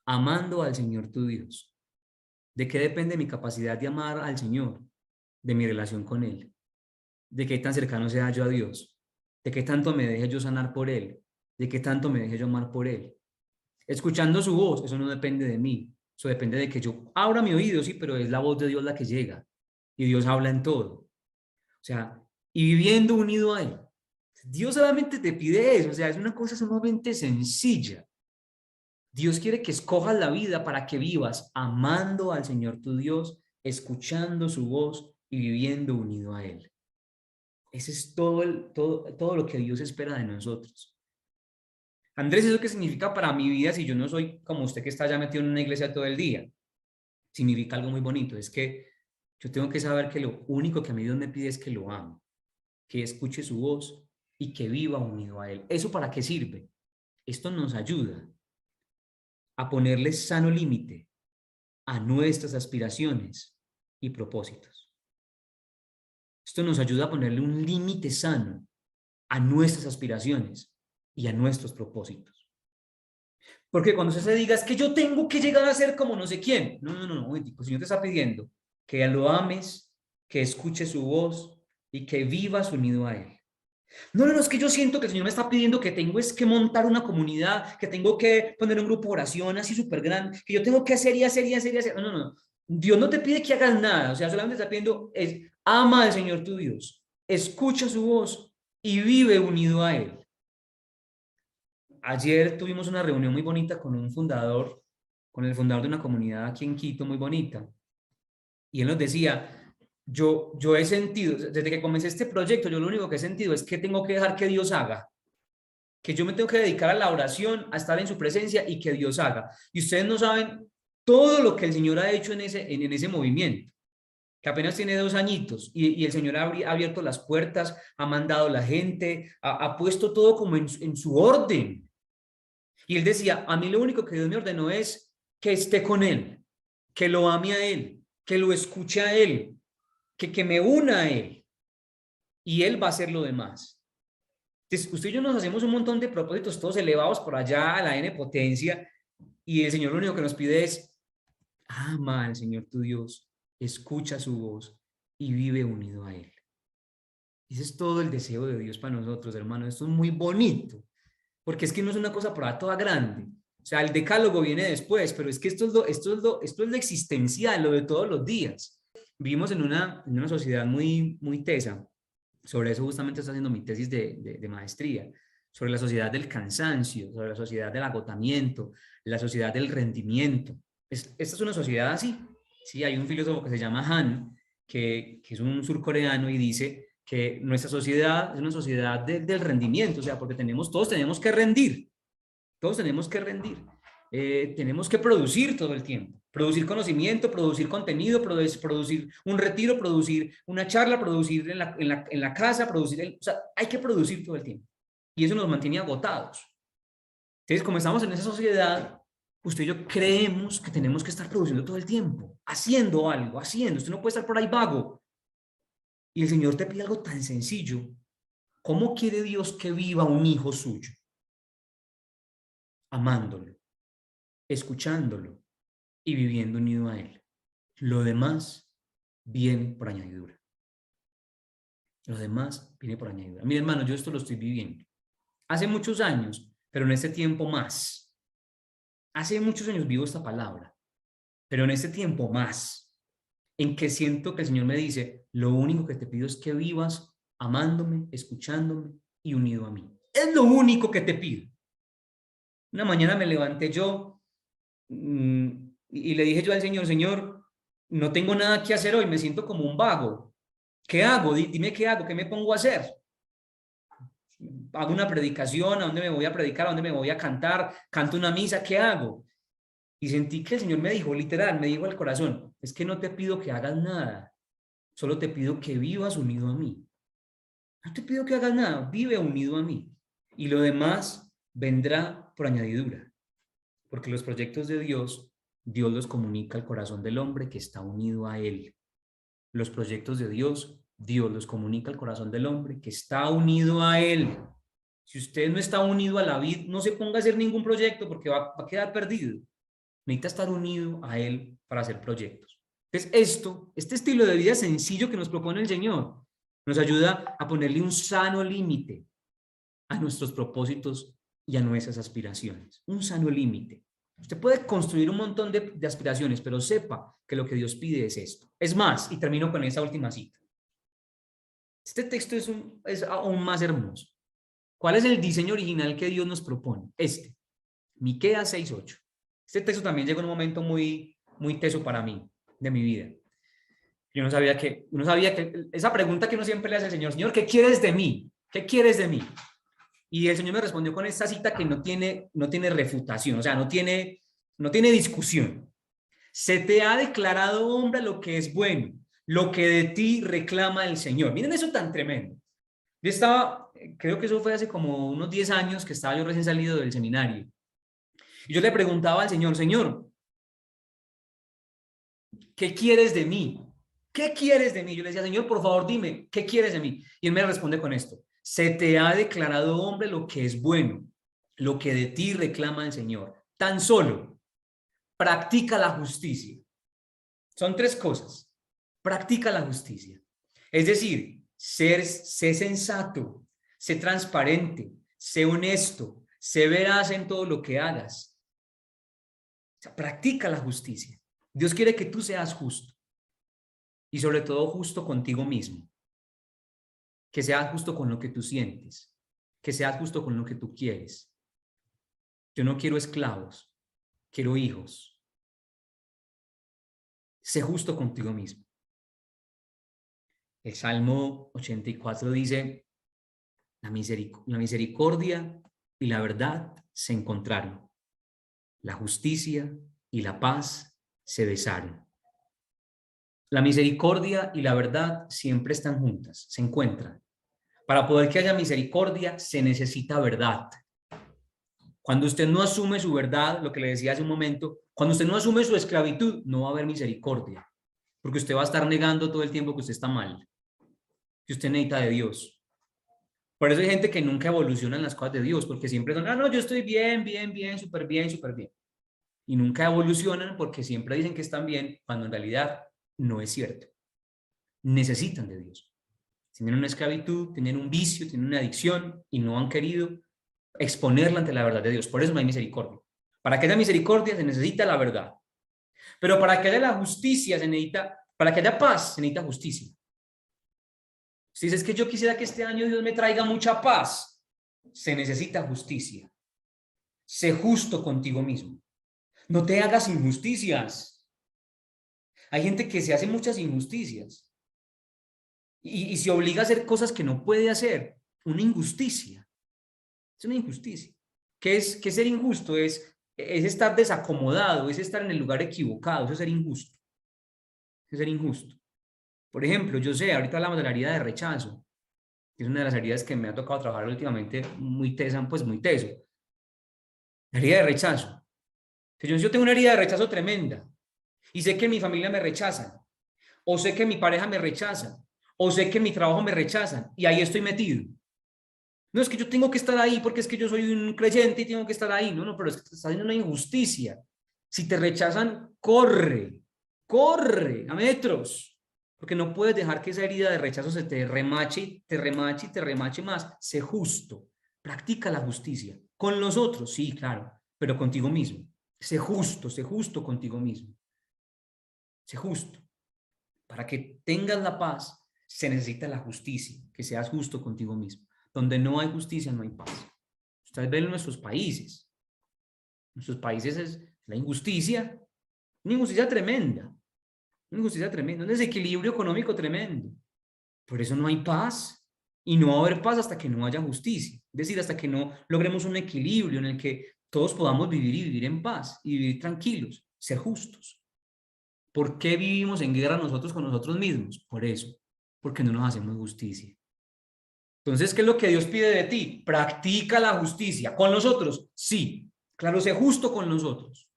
Amando al Señor tu Dios. ¿De qué depende mi capacidad de amar al Señor? De mi relación con Él. De qué tan cercano sea yo a Dios. De qué tanto me deje yo sanar por Él. De qué tanto me deje yo amar por Él. Escuchando su voz, eso no depende de mí. Eso depende de que yo abra mi oído, sí, pero es la voz de Dios la que llega. Y Dios habla en todo. O sea, y viviendo unido a Él. Dios solamente te pide eso, o sea, es una cosa sumamente sencilla. Dios quiere que escojas la vida para que vivas amando al Señor tu Dios, escuchando su voz y viviendo unido a Él. Ese es todo lo que Dios espera de nosotros. Andrés, ¿eso qué significa para mi vida si yo no soy como usted que está ya metido en una iglesia todo el día? Significa algo muy bonito, es que yo tengo que saber que lo único que a mí Dios me pide es que lo ame, que escuche su voz y que viva unido a Él. ¿Eso para qué sirve? Esto nos ayuda a ponerle sano límite a nuestras aspiraciones y propósitos. Esto nos ayuda a ponerle un límite sano a nuestras aspiraciones y a nuestros propósitos. Porque cuando usted se diga, es que yo tengo que llegar a ser como no sé quién. No. El Señor te está pidiendo que lo ames, que escuche su voz y que vivas unido a Él. No, es que yo siento que el Señor me está pidiendo que tengo es que montar una comunidad, que tengo que poner un grupo de oración así súper grande, que yo tengo que hacer y hacer y hacer y hacer. No. Dios no te pide que hagas nada, o sea, solamente te está pidiendo es ama al Señor tu Dios, escucha su voz y vive unido a Él. Ayer tuvimos una reunión muy bonita con el fundador de una comunidad aquí en Quito muy bonita, y él nos decía, yo he sentido, desde que comencé este proyecto, yo lo único que he sentido es que tengo que dejar que Dios haga, que yo me tengo que dedicar a la oración, a estar en su presencia y que Dios haga. Y ustedes no saben todo lo que el Señor ha hecho en ese movimiento, que apenas tiene 2 añitos, y el Señor ha abierto las puertas, ha mandado la gente, ha puesto todo como en su orden. Y él decía, a mí lo único que Dios me ordenó es que esté con Él, que lo ame a Él, que lo escuche a Él, que me una a Él, y Él va a hacer lo demás. Entonces, usted y yo nos hacemos un montón de propósitos todos elevados por allá a la N potencia, y el Señor lo único que nos pide es, ama al Señor tu Dios, escucha su voz y vive unido a Él. Ese es todo el deseo de Dios para nosotros, hermano. Esto es muy bonito, porque es que no es una cosa por ahí toda grande. O sea, el decálogo viene después, pero es que esto es lo existencial, lo de todos los días. Vivimos en una sociedad muy tesa. Sobre eso justamente estoy haciendo mi tesis de maestría, sobre la sociedad del cansancio, sobre la sociedad del agotamiento, la sociedad del rendimiento. Esta es una sociedad así. Sí, hay un filósofo que se llama Han, que es un surcoreano y dice que nuestra sociedad es una sociedad del rendimiento, o sea, porque todos tenemos que rendir, todos tenemos que rendir. Tenemos que producir todo el tiempo, producir conocimiento, producir contenido, producir un retiro, producir una charla, producir en la casa, o sea, hay que producir todo el tiempo. Y eso nos mantiene agotados. Entonces, como estamos en esa sociedad, usted y yo creemos que tenemos que estar produciendo todo el tiempo, haciendo algo, haciendo. Usted no puede estar por ahí vago. Y el Señor te pide algo tan sencillo. ¿Cómo quiere Dios que viva un hijo suyo? Amándolo, escuchándolo y viviendo unido a Él. Lo demás viene por añadidura. Lo demás viene por añadidura. Mire, hermano, yo esto lo estoy viviendo. Hace muchos años, pero en este tiempo más. Hace muchos años vivo esta palabra, pero en este tiempo más. En que siento que el Señor me dice, lo único que te pido es que vivas amándome, escuchándome y unido a mí. Es lo único que te pido. Una mañana me levanté yo y le dije yo al Señor, Señor, no tengo nada que hacer hoy, me siento como un vago. ¿Qué hago? Dime qué hago, qué me pongo a hacer. hago una predicación, ¿a dónde me voy a predicar? ¿A dónde me voy a cantar? ¿Canto una misa? ¿Qué hago? Y sentí que el Señor me dijo, literal, me dijo al corazón, es que no te pido que hagas nada, solo te pido que vivas unido a mí. No te pido que hagas nada, vive unido a mí. Y lo demás vendrá por añadidura, porque los proyectos de Dios, Dios los comunica al corazón del hombre que está unido a Él. Los proyectos de Dios, Dios los comunica al corazón del hombre que está unido a Él. Si usted no está unido a la vid, no se ponga a hacer ningún proyecto porque va a quedar perdido. Necesita estar unido a Él para hacer proyectos. Entonces, este estilo de vida sencillo que nos propone el Señor, nos ayuda a ponerle un sano límite a nuestros propósitos y a nuestras aspiraciones. Un sano límite. Usted puede construir un montón de aspiraciones, pero sepa que lo que Dios pide es esto. Es más, y termino con esa última cita. Este texto es aún más hermoso. ¿Cuál es el diseño original que Dios nos propone? Miqueas 6:8. Este texto también llegó en un momento muy, muy teso para mí, de mi vida. Yo no sabía que esa pregunta que uno siempre le hace al Señor, Señor, ¿qué quieres de mí? ¿Qué quieres de mí? Y el Señor me respondió con esta cita que no tiene refutación, o sea, no tiene discusión. Se te ha declarado, hombre, lo que es bueno, lo que de ti reclama el Señor. Miren eso tan tremendo. Yo estaba, creo que eso fue hace como unos 10 años que estaba yo recién salido del seminario. Y yo le preguntaba al Señor, Señor, ¿qué quieres de mí? ¿Qué quieres de mí? Yo le decía, Señor, por favor, dime, ¿qué quieres de mí? Y Él me responde con esto. Se te ha declarado, hombre, lo que es bueno, lo que de ti reclama el Señor. Tan solo practica la justicia. Son 3 cosas. Practica la justicia. Es decir, sé sensato, sé transparente, sé honesto, sé veraz en todo lo que hagas. O sea, practica la justicia. Dios quiere que tú seas justo. Y sobre todo justo contigo mismo. Que seas justo con lo que tú sientes. Que seas justo con lo que tú quieres. Yo no quiero esclavos, quiero hijos. Sé justo contigo mismo. El Salmo 84 dice, la misericordia y la verdad se encontraron. La justicia y la paz se besaron. La misericordia y la verdad siempre están juntas, se encuentran. Para poder que haya misericordia se necesita verdad. Cuando usted no asume su verdad, lo que le decía hace un momento, cuando usted no asume su esclavitud, no va a haber misericordia, porque usted va a estar negando todo el tiempo que usted está mal, que usted necesita de Dios. Por eso hay gente que nunca evoluciona en las cosas de Dios, porque siempre son, no, yo estoy bien, súper bien, súper bien. Y nunca evolucionan porque siempre dicen que están bien, cuando en realidad no es cierto. Necesitan de Dios. Tienen una esclavitud, tienen un vicio, tienen una adicción y no han querido exponerla ante la verdad de Dios. Por eso no hay misericordia. Para que haya misericordia se necesita la verdad. Pero para que haya la justicia para que haya paz se necesita justicia. Si dices que yo quisiera que este año Dios me traiga mucha paz, se necesita justicia. Sé justo contigo mismo. No te hagas injusticias. Hay gente que se hace muchas injusticias y se obliga a hacer cosas que no puede hacer. Una injusticia. Es una injusticia. ¿Qué es ser injusto? Es estar desacomodado, es estar en el lugar equivocado, eso es ser injusto. Eso es ser injusto. Por ejemplo, yo sé, ahorita hablamos de la herida de rechazo, que es una de las heridas que me ha tocado trabajar últimamente muy tesa, pues muy teso. La herida de rechazo. Yo tengo una herida de rechazo tremenda y sé que mi familia me rechaza, o sé que mi pareja me rechaza, o sé que mi trabajo me rechazan y ahí estoy metido. No es que yo tengo que estar ahí porque es que yo soy un creyente y tengo que estar ahí. No, pero es que te está haciendo una injusticia. Si te rechazan, corre a metros, porque no puedes dejar que esa herida de rechazo se te remache, te remache y te remache más. Sé justo, practica la justicia. Con los otros, sí, claro, pero contigo mismo. Sé justo contigo mismo. Sé justo. Para que tengas la paz, se necesita la justicia, que seas justo contigo mismo. Donde no hay justicia, no hay paz. Ustedes ven en nuestros países. Nuestros países es la injusticia, una injusticia tremenda, un desequilibrio económico tremendo. Por eso no hay paz. Y no va a haber paz hasta que no haya justicia. Es decir, hasta que no logremos un equilibrio en el que todos podamos vivir y vivir en paz y vivir tranquilos, ser justos. ¿Por qué vivimos en guerra nosotros con nosotros mismos? Por eso, porque no nos hacemos justicia. Entonces, ¿qué es lo que Dios pide de ti? Practica la justicia. ¿Con los otros? Sí. Claro, sé justo con los otros.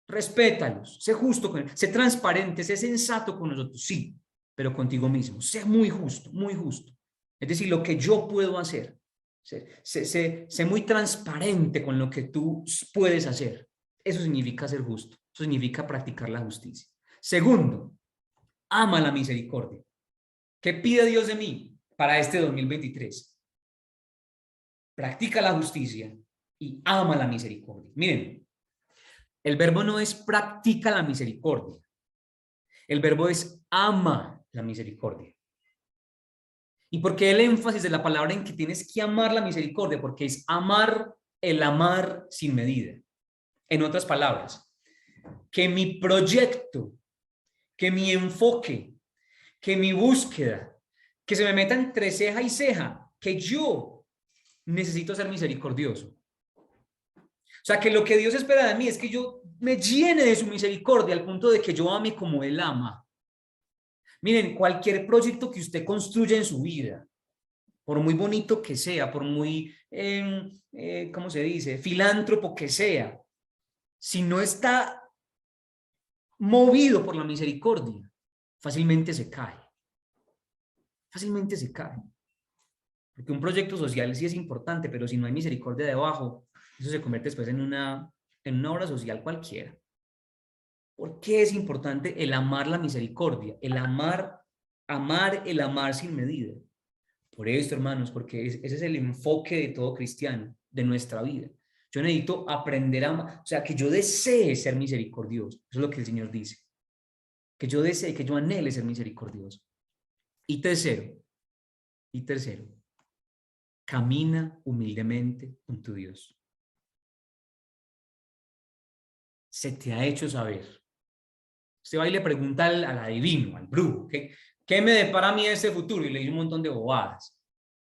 Respétalos, sé justo con ellos, sé transparente, sé sensato con nosotros, sí, pero contigo mismo, sé muy justo, muy justo. Es decir, lo que yo puedo hacer, sé muy transparente con lo que tú puedes hacer. Eso significa ser justo, eso significa practicar la justicia. Segundo, ama la misericordia. ¿Qué pide Dios de mí para este 2023? Practica la justicia y ama la misericordia. Miren, el verbo no es practica la misericordia. El verbo es ama la misericordia. ¿Y por qué el énfasis de la palabra en que tienes que amar la misericordia? Porque es amar el amar sin medida. En otras palabras, que mi proyecto, que mi enfoque, que mi búsqueda, que se me meta entre ceja y ceja, que yo necesito ser misericordioso. O sea, que lo que Dios espera de mí es que yo me llene de su misericordia al punto de que yo ame como Él ama. Miren, cualquier proyecto que usted construya en su vida, por muy bonito que sea, por muy, ¿cómo se dice?, filántropo que sea, si no está movido por la misericordia, fácilmente se cae. Fácilmente se cae. Porque un proyecto social sí es importante, pero si no hay misericordia debajo, eso se convierte después en una obra social cualquiera. ¿Por qué es importante el amar la misericordia? El amar el amar sin medida. Por esto, hermanos, porque ese es el enfoque de todo cristiano, de nuestra vida. Yo necesito aprender a amar, o sea, que yo desee ser misericordioso. Eso es lo que el Señor dice. Que yo desee, que yo anhele ser misericordioso. Y tercero, camina humildemente con tu Dios. Se te ha hecho saber. Usted va y le pregunta al adivino, al brujo, ¿qué me depara a mí este futuro? Y le dice un montón de bobadas.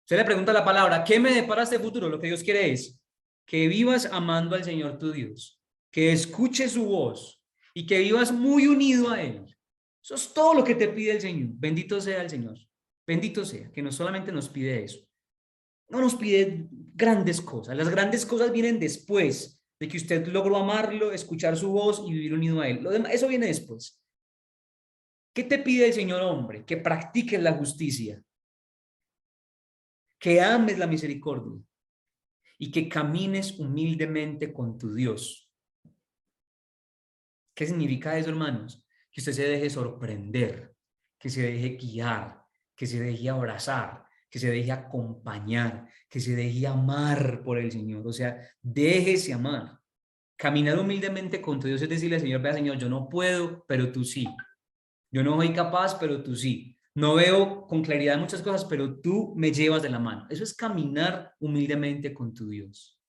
Usted le pregunta la palabra, ¿qué me depara este futuro? Lo que Dios quiere es que vivas amando al Señor tu Dios, que escuches su voz y que vivas muy unido a Él. Eso es todo lo que te pide el Señor. Bendito sea el Señor. Bendito sea, que no solamente nos pide eso, no nos pide grandes cosas. Las grandes cosas vienen después de que usted logró amarlo, escuchar su voz y vivir unido a Él. Lo demás, eso viene después. ¿Qué te pide el Señor, hombre? Que practiques la justicia, que ames la misericordia y que camines humildemente con tu Dios. ¿Qué significa eso, hermanos? Que usted se deje sorprender, que se deje guiar, que se deje abrazar, que se deje acompañar, que se deje amar por el Señor. O sea, déjese amar. Caminar humildemente con tu Dios es decirle al Señor, vea, Señor, yo no puedo, pero tú sí. Yo no soy capaz, pero tú sí. No veo con claridad muchas cosas, pero tú me llevas de la mano. Eso es caminar humildemente con tu Dios.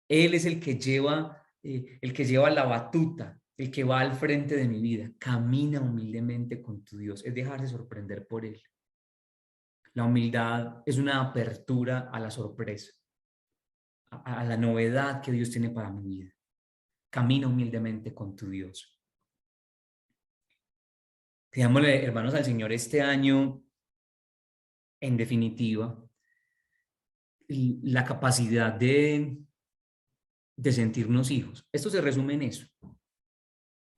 Él es el que lleva la batuta, el que va al frente de mi vida. Camina humildemente con tu Dios. Es dejarse sorprender por Él. La humildad es una apertura a la sorpresa, a la novedad que Dios tiene para mi vida. Camina humildemente con tu Dios. Pidámosle, hermanos, al Señor este año, en definitiva, la capacidad de sentirnos hijos. Esto se resume en eso.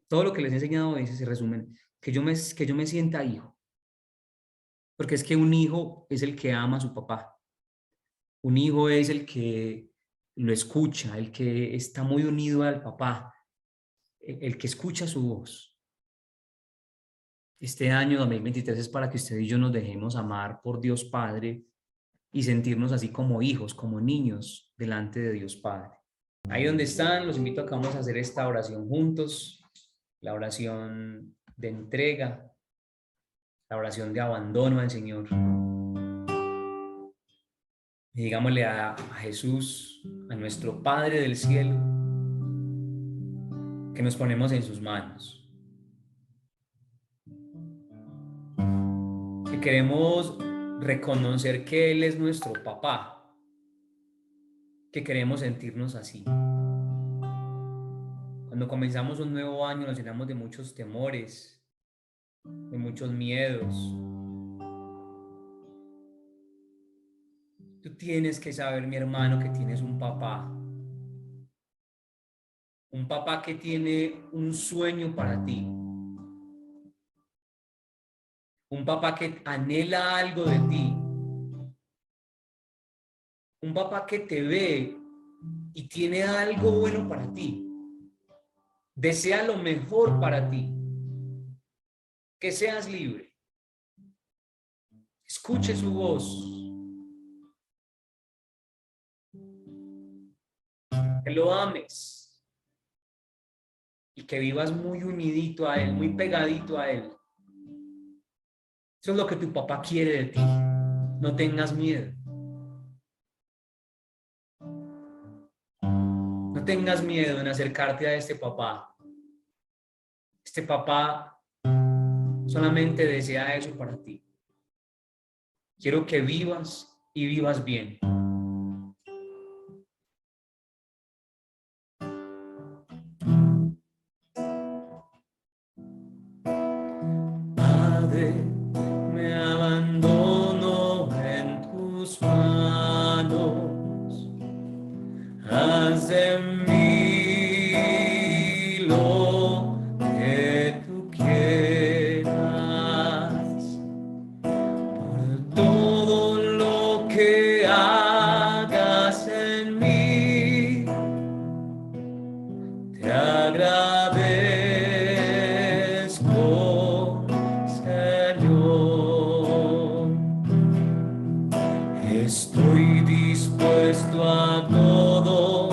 Todo lo que les he enseñado a veces se resume en que yo me sienta hijo. Porque es que un hijo es el que ama a su papá. Un hijo es el que lo escucha, el que está muy unido al papá, el que escucha su voz. Este año 2023 es para que usted y yo nos dejemos amar por Dios Padre y sentirnos así como hijos, como niños delante de Dios Padre. Ahí donde están, los invito a que vamos a hacer esta oración juntos, la oración de entrega, la oración de abandono al Señor. Y digámosle a Jesús, a nuestro Padre del cielo, que nos ponemos en sus manos, que queremos reconocer que Él es nuestro papá, que queremos sentirnos así. Cuando comenzamos un nuevo año nos llenamos de muchos temores, de muchos miedos. Tú tienes que saber, mi hermano, que tienes un papá que tiene un sueño para ti, un papá que anhela algo de ti, un papá que te ve y tiene algo bueno para ti, desea lo mejor para ti, que seas libre, escuche su voz, que lo ames y que vivas muy unidito a Él, muy pegadito a Él. Eso es lo que tu papá quiere de ti. No tengas miedo. No tengas miedo en acercarte a este papá. Este papá solamente desea eso para ti. Quiero que vivas y vivas bien. Padre, me abandono en tus manos. Haz de mí lo que tú quieras. Por todo lo que hagas en mí, te agradezco, Señor. Estoy dispuesto a todo,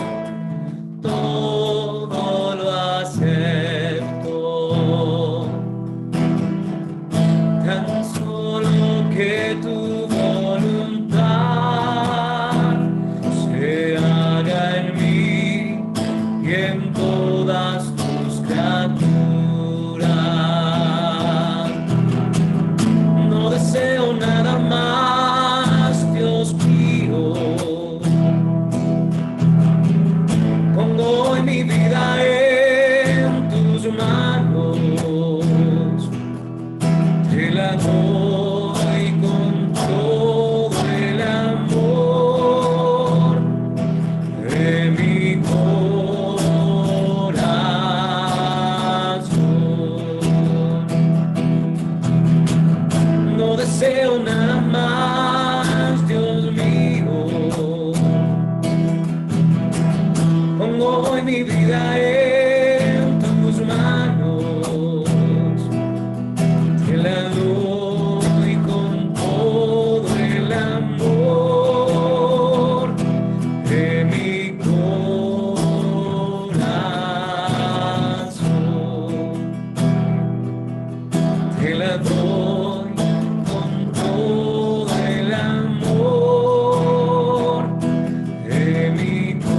todo lo acepto. Tan solo que tu voluntad se haga en mí y en todas tus criaturas. No deseo nada más, Dios mío. Pongo hoy mi vida en tus manos. Te la doy con todo el amor de mi corazón. No deseo nada más, Dios mío. Pongo hoy mi vida en tus manos. Te la doy con todo el amor de mi corazón. Te la doy con todo el amor de mi corazón.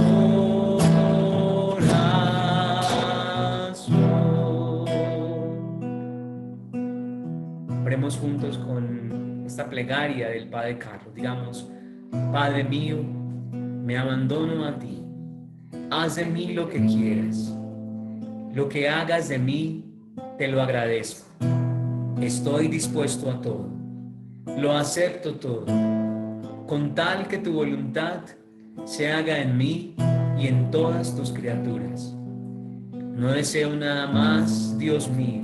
Oremos juntos con esta plegaria del Padre Carlos. Digamos: Padre mío, me abandono a ti. Haz de mí lo que quieras. Lo que hagas de mí, te lo agradezco. Estoy dispuesto a todo. Lo acepto todo. Con tal que tu voluntad se haga en mí y en todas tus criaturas. No deseo nada más, Dios mío.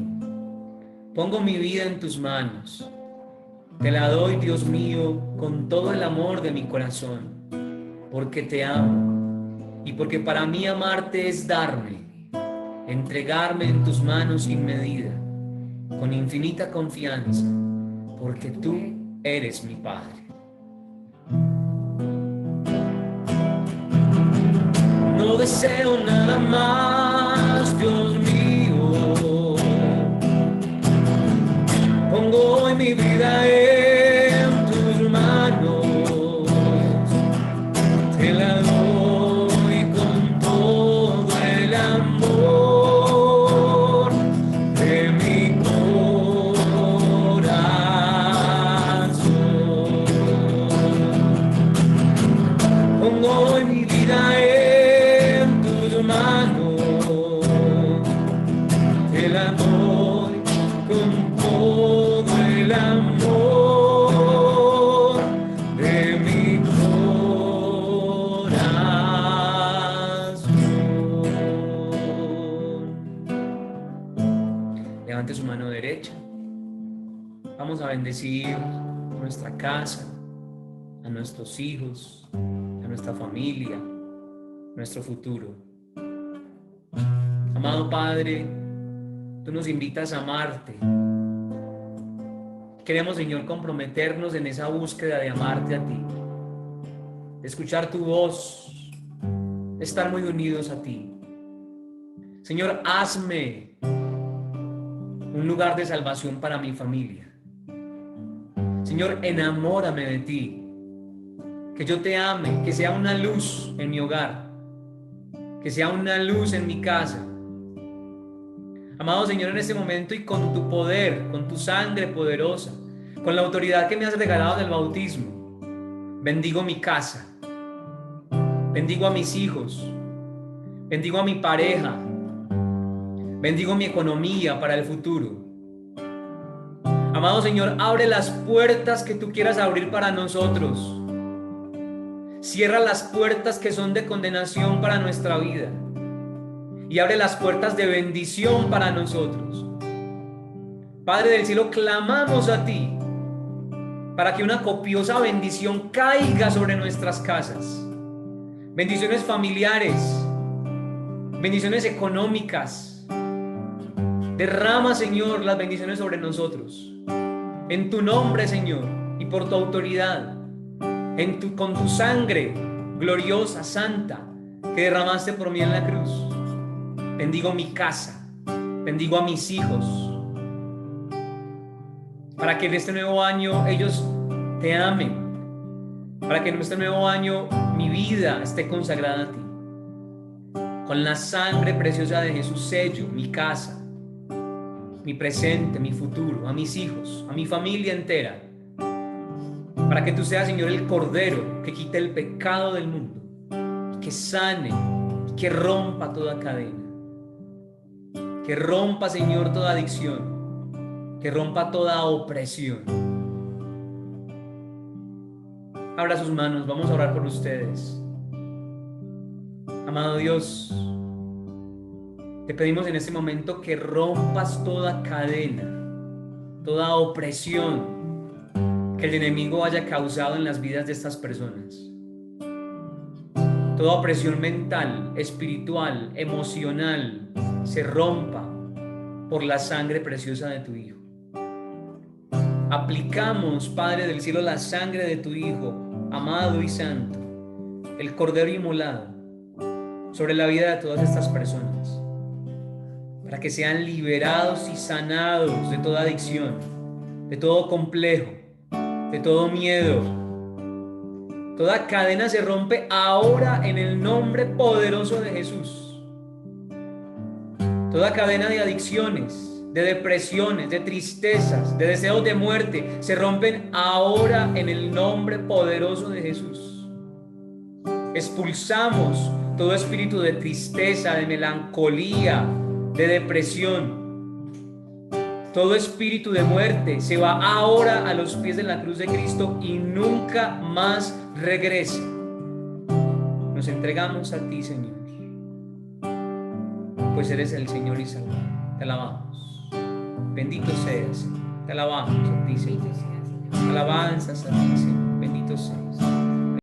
Pongo mi vida en tus manos. Te la doy, Dios mío, con todo el amor de mi corazón, porque te amo y porque para mí amarte es darme, entregarme en tus manos sin medida, con infinita confianza, porque tú eres mi Padre. No deseo nada más, Dios mío. Pongo hoy mi vida en tus manos. Te la doy con todo el amor de mi corazón. Vamos a bendecir nuestra casa, a nuestros hijos, a nuestra familia, nuestro futuro. Amado Padre, tú nos invitas a amarte. Queremos, Señor, comprometernos en esa búsqueda de amarte a ti, de escuchar tu voz, de estar muy unidos a ti. Señor, hazme un lugar de salvación para mi familia. Señor, enamórame de ti, que yo te ame, que sea una luz en mi hogar, que sea una luz en mi casa. Amado Señor, en este momento y con tu poder, con tu sangre poderosa, con la autoridad que me has regalado del bautismo, bendigo mi casa, bendigo a mis hijos, bendigo a mi pareja, bendigo mi economía para el futuro. Amado Señor, abre las puertas que tú quieras abrir para nosotros. Cierra las puertas que son de condenación para nuestra vida y abre las puertas de bendición para nosotros. Padre del cielo, clamamos a ti para que una copiosa bendición caiga sobre nuestras casas. Bendiciones familiares, bendiciones económicas. Derrama, Señor, las bendiciones sobre nosotros. En tu nombre, Señor, y por tu autoridad, con tu sangre gloriosa, santa, que derramaste por mí en la cruz. Bendigo mi casa, bendigo a mis hijos, para que en este nuevo año ellos te amen, para que en este nuevo año mi vida esté consagrada a ti. Con la sangre preciosa de Jesús sello mi casa, mi presente, mi futuro, a mis hijos, a mi familia entera, para que tú seas, Señor, el Cordero que quite el pecado del mundo, que sane, que rompa toda cadena, que rompa, Señor, toda adicción, que rompa toda opresión. Abra sus manos, vamos a orar por ustedes. Amado Dios, te pedimos en este momento que rompas toda cadena, toda opresión que el enemigo haya causado en las vidas de estas personas. Toda opresión mental, espiritual, emocional, se rompa por la sangre preciosa de tu Hijo. Aplicamos, Padre del cielo, la sangre de tu Hijo, amado y santo, el Cordero inmolado, sobre la vida de todas estas personas, para que sean liberados y sanados de toda adicción, de todo complejo, de todo miedo. Toda cadena se rompe ahora en el nombre poderoso de Jesús. Toda cadena de adicciones, de depresiones, de tristezas, de deseos de muerte, se rompen ahora en el nombre poderoso de Jesús. Expulsamos todo espíritu de tristeza, de melancolía, de depresión. Todo espíritu de muerte se va ahora a los pies de la cruz de Cristo y nunca más regresa. Nos entregamos a ti, Señor, pues eres el Señor y Salvador. Te alabamos. Bendito seas. Te alabamos a ti, Señor. Alabanzas a ti, Señor. Bendito seas.